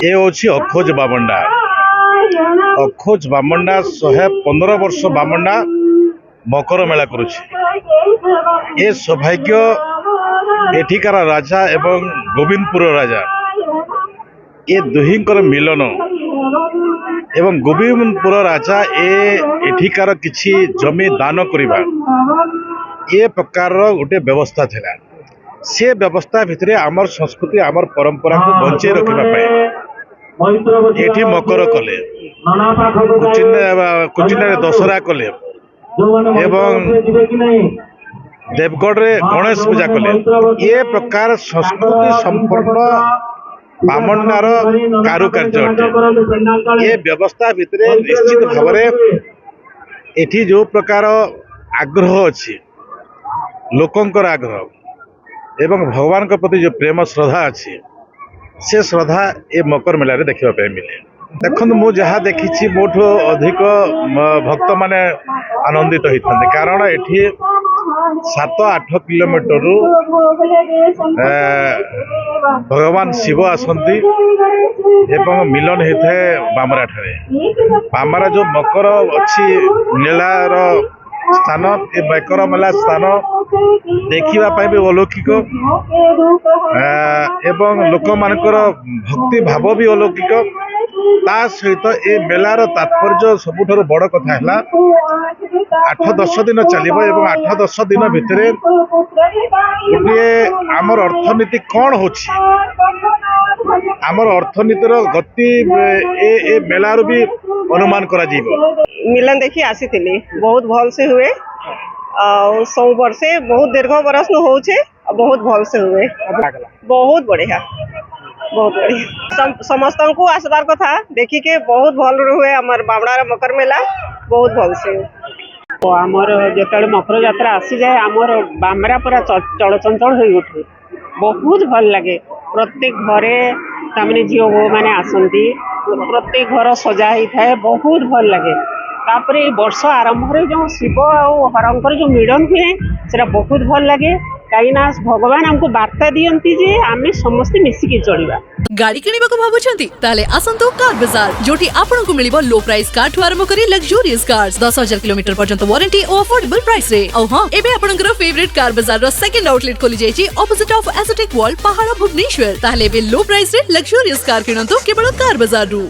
ଏ ହେଉଛି ଅଖୋଜ ବାମଣ୍ଡା। ଅଖୋଜ ବାମଣ୍ଡା 115 ବର୍ଷ ବାମଣ୍ଡା ମକର ମେଳା କରୁଛି। ଏ ସୌଭାଗ୍ୟ ଏଠିକାର ରାଜା ଏବଂ ଗୋବିନ୍ଦପୁର ରାଜା ଏ ଦୁହିଁଙ୍କର ମିଲନ ଏବଂ ଗୋବିନ୍ଦପୁର ରାଜା ଏଠିକାର କିଛି ଜମି ଦାନ କରିବା ଏ ପ୍ରକାରର ଗୋଟେ ବ୍ୟବସ୍ଥା ଥିଲା। ସେ ବ୍ୟବସ୍ଥା ଭିତରେ ଆମର ସଂସ୍କୃତି ଆମର ପରମ୍ପରାକୁ ବଞ୍ଚେଇ ରଖିବା ପାଇଁ ଏଠି ମକର କଲେ, କୁଚିନରେ ଦଶହରା କଲେ ଏବଂ ଦେବଗଡ଼ରେ ଗଣେଶ ପୂଜା କଲେ। ଏ ପ୍ରକାର ସଂସ୍କୃତି ସମ୍ପନ୍ନ ବାମଣ୍ଡାର କାରୁକାର୍ଯ୍ୟ ଅଟେ। ଏ ବ୍ୟବସ୍ଥା ଭିତରେ ନିଶ୍ଚିତ ଭାବରେ ଏଠି ଯେଉଁ ପ୍ରକାର ଆଗ୍ରହ ଅଛି, ଲୋକଙ୍କର ଆଗ୍ରହ ଏବଂ ଭଗବାନଙ୍କ ପ୍ରତି ଯେଉଁ ପ୍ରେମ ଶ୍ରଦ୍ଧା ଅଛି, ସେ ଶ୍ରଦ୍ଧା ଏ ମକର ମେଳାରେ ଦେଖିବା ପାଇଁ ମିଳେ। ଦେଖନ୍ତୁ, ମୁଁ ଯାହା ଦେଖିଛି ମୋଠୁ ଅଧିକ ଭକ୍ତମାନେ ଆନନ୍ଦିତ ହୋଇଥାନ୍ତି, କାରଣ ଏଠି 7-8 କିଲୋମିଟରରୁ ଭଗବାନ ଶିବ ଆସନ୍ତି ଏବଂ ମିଲନ ହୋଇଥାଏ ବାମରାଠାରେ। ବାମରା ଯେଉଁ ମକର ଅଛି ମେଳାର ସ୍ଥାନ, ଏ ମକର ମେଳା ସ୍ଥାନ ଦେଖିବା ପାଇଁ ବି ଅଲୌକିକ ଏବଂ ଲୋକମାନଙ୍କର ଭକ୍ତି ଭାବ ବି ଅଲୌକିକ। ତା ସହିତ ଏ ମେଳାର ତାତ୍ପର୍ଯ୍ୟ ସବୁଠାରୁ ବଡ଼ କଥା ହେଲା 8-10 ଦିନ ଚାଲିବ ଏବଂ 8-10 ଦିନ ଭିତରେ ଗୋଟିଏ ଆମର ଅର୍ଥନୀତି କ'ଣ ହେଉଛି, ଆମର ଅର୍ଥନୀତିର ଗତି ଏ ମେଳାରୁ ବି ଅନୁମାନ କରାଯିବ। मिलन देखी आसी बहुत भल से हुए सब वर्षे बहुत दीर्घ बरस न हो बहुत भल से हुए। बहुत बढ़िया समस्त को आसबार कथा देखी के बहुत भल हुए। आमर बामणार मकर मेला बहुत भल से आमर जो मकर यात्रा आसी जाए आमर बामरा पूरा चलचंचल हो उठे। बहुत भल लगे। प्रत्येक घरे तामने झील बो मैंने आसती, प्रत्येक घर सजा होता है, बहुत भल लगे। तापर वर्ष आरंभ जो शिव और हरंकर जो मिलन हुए से बहुत भल लगे। कहीं भगवान हमको वार्ता दियंती जे आमे समस्त मिसिकी चलिबा। गाड़ी किनिबाको भाबुछंती ताले आसंतो कार बाजार जोटी आपनको मिलिबो लो प्राइस कार ठु आरंभ करी लग्जरियस कार्स 10,000 किलोमीटर पर्यंत वारंटी और अफोर्डेबल प्राइस रे। औ हां एबे आपनकर फेवरेट कार बाजार रो सेकंड आउटलेट खोली जायछि ऑपोजिट ऑफ एसोटेक वॉल पहाड़ भुवनेश्वर। ताले एबे लो प्राइस रे लग्जरियस कार किनंतो केवल कार बाजार रु।